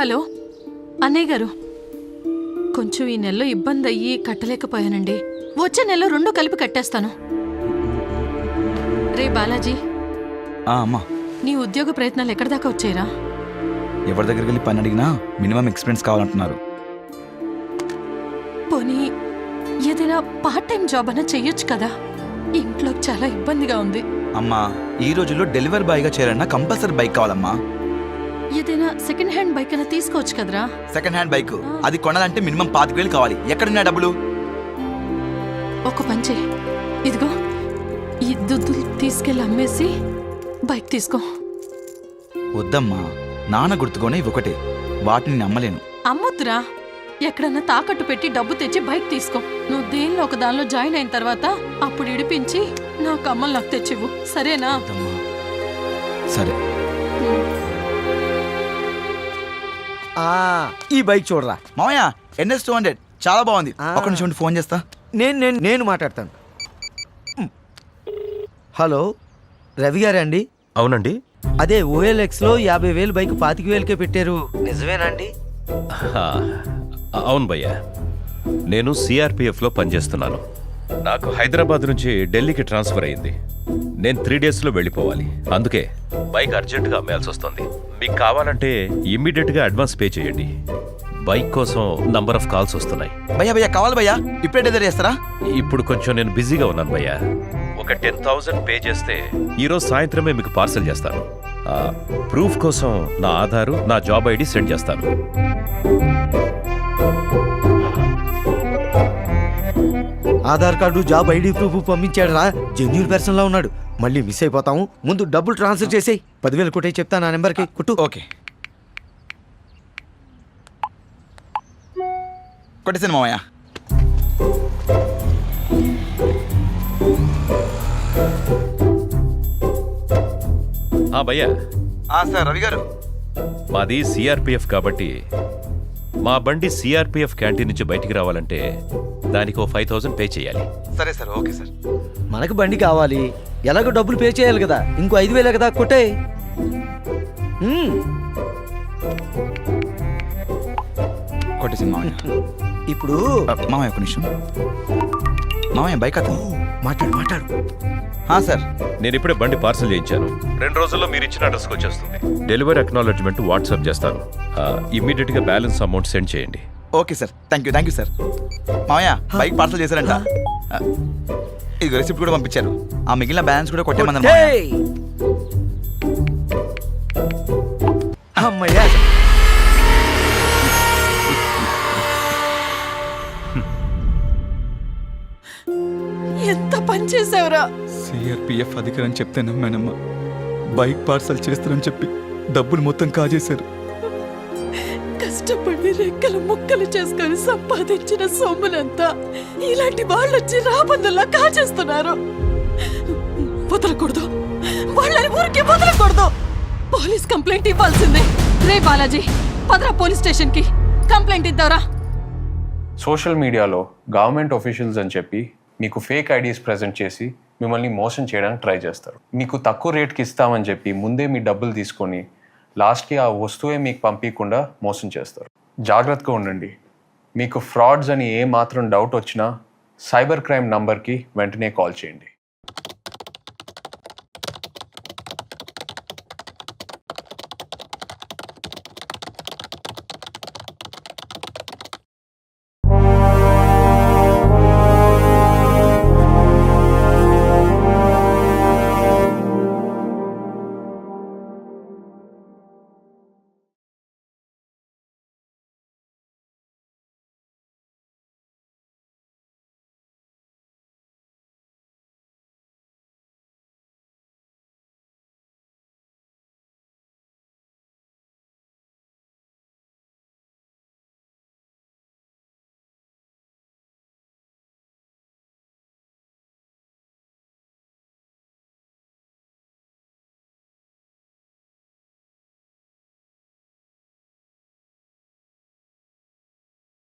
Hello అన్నయ్య గారు, కొంచెం ఈ నెలలో ఇబ్బంది అయ్యి కట్టలేకపోయానండి. వచ్చే నెలలో 2 కలిపి కట్టేస్తాను. రే బాలాజీ, అమ్మా, నీ ఉద్యోగ ప్రయత్నాలు ఎక్కడి దాకా వచ్చాయిరా? ఎవరి దగ్గరికి వెళ్ళి పని అడిగినా మినిమం ఎక్స్పీరియన్స్ కావాలంటున్నారు. పోనీ ఏదైనా పార్ట్ టైం జాబ్ అన్నా చెయ్యొచ్చు కదా. ఇంట్లో చాలా ఇబ్బందిగా ఉంది. అమ్మా, ఈ రోజుల్లో డెలివరీ బాయ్గా చేరన్నా కంపల్సరీ బైక్ కావాలమ్మా. ఏదైనా సెకండ్ హ్యాండ్ బైక్ అయినా తీసుకోవచ్చు కదరా. సెకండ్ హ్యాండ్ బైక్ అది కొనాలంటే మినిమం 25,000 కావాలి. ఎక్కడున్నా డబ్బులు? ఒక పని చెయ్యి, ఇదిగో ఈ దుద్దులు తీసుకెళ్ళి అమ్మేసి బైక్ తీసుకో. వద్దమ్మా, నాన్న గుర్తుకోనే ఇవి ఒకటే, వాటిని నేను అమ్మలేను. అమ్మొద్దురా, ఎక్కడన్నా తాకట్టు పెట్టి డబ్బు తెచ్చి బైక్ తీసుకో. నువ్వు దేనిలో ఒక దానిలో జాయిన్ అయిన తర్వాత అప్పుడు ఇడిపించి నాకు అమ్మలు నాకు తెచ్చివు, సరేనా? వద్దమ్మా. సరే. ఈ బైక్ చూడరా మామయ్య, NS 200 చాలా బాగుంది. ఒక నిమిషం ఫోన్ చేస్తా. నేను మాట్లాడతాను. హలో, రవి గారే అండి? అవునండి. అదే OLXలో 50,000 బైక్ 25,000కే పెట్టారు, నిజమేనండి? అవును భయ్యా, నేను CRPFలో పనిచేస్తున్నాను. నాకు హైదరాబాద్ నుంచి ఢిల్లీకి ట్రాన్స్ఫర్ అయ్యింది. నేను 3 డేస్లో వెళ్ళిపోవాలి. అందుకే బైక్ అర్జెంటుగా అమ్మేయాల్సి వస్తుంది. మీకు కావాలంటే ఇమ్మీడియట్గా అడ్వాన్స్ పే చేయండి. బైక్ కోసం నంబర్ ఆఫ్ కాల్స్ వస్తున్నాయి. భయ్యా కావాలి భయ్యా, ఇప్పుడే డెలివరీ చేస్తారా? ఇప్పుడు కొంచెం నేను బిజీగా ఉన్నాను భయ్యా. ఒక 10,000 పే చేస్తే ఈరోజు సాయంత్రమే మీకు పార్సల్ చేస్తాను. ప్రూఫ్ కోసం నా ఆధారు, నా జాబ్ ID సెండ్ చేస్తాను. Aadhaar card, job ID proof పంపించాడు రా, జెన్యూన్ పర్సన్ లా ఉన్నాడు. మళ్ళీ మిస్ అయిపోతాము. ముందు డబ్బులు ట్రాన్స్ఫర్ చేసేయి. 10,000 కొట్టే చెప్తాను ఆ నెంబర్కి. కుట్టు. ఓకే, కొట్టేసాను మామయ్య. భయ్యా, సార్ రవి గారు, మాది CRPF కాబట్టి మా బండి CRPF క్యాంటీన్ నుంచి బయటికి రావాలంటే దానికి ఓ 5,000 పే చేయాలి. సరే సార్, ఓకే సార్. మనకు బండి కావాలి, ఎలాగో డబ్బులు పే చేయాలి కదా, ఇంకో 5,000 కదా, కొట్టే. కొట్టేసాను మామయ్య. ఇప్పుడు మామయ్య ఒక నిమిషం. మామయ్య బైక్ అతను మాట్లాడు. సార్, నేను ఇప్పుడే బండి పార్సల్ చేయించాను. 2 రోజుల్లో మీరు ఇచ్చిన అడ్రస్కి వచ్చేస్తుంది. డెలివరీ అక్నాలెడ్జ్మెంట్ వాట్సాప్ చేస్తాను. ఇమ్మీడియట్గా బ్యాలెన్స్ అమౌంట్ సెండ్ చేయండి. Okay sir, thank you sir. మామయ్య బైక్ పార్సల్ చేశారంట. ఇది రిసిప్ట్ కూడా పంపించారు. ఆ మిగిలిన బ్యాలెన్స్ కూడా కొట్టేమన్నారు. అమ్మయ్యా, ఎంత పని చేసావురా. CRPF అధికారని చెప్తే నమ్మానమ్మా. బైక్ పార్సల్ చేస్తారని చెప్పి డబ్బులు మొత్తం కాజేశారు. కష్టపడి రెక్కలు ముక్కలు చేసుకొని సంపాదించిన సొమ్మునంతా ఇలాంటి వాళ్ళు వచ్చి రాబందుల్లా కాజేస్తున్నారు. వదలకూడదు, వాళ్ళని ఊరికి వదలకూడదు. పోలీస్ కంప్లైంట్ ఇవ్వాల్సిందే. రే బాలాజీ, పదరా పోలీస్ స్టేషన్ కి కంప్లైంట్ ఇద్దారా. సోషల్ మీడియాలో గవర్నమెంట్ ఆఫీషియల్స్ అని చెప్పి మీకు ఫేక్ ఐడీస్ ప్రెజెంట్ చేసి మిమ్మల్ని మోసం చేయడానికి ట్రై చేస్తారు. మీకు తక్కువ రేట్కి ఇస్తామని చెప్పి ముందే మీ డబ్బులు తీసుకొని లాస్ట్కి ఆ వస్తువే మీకు పంపించకుండా మోసం చేస్తారు. జాగ్రత్తగా ఉండండి. మీకు ఫ్రాడ్స్ అని ఏ మాత్రం డౌట్ వచ్చినా సైబర్ క్రైమ్ నంబర్కి వెంటనే కాల్ చేయండి.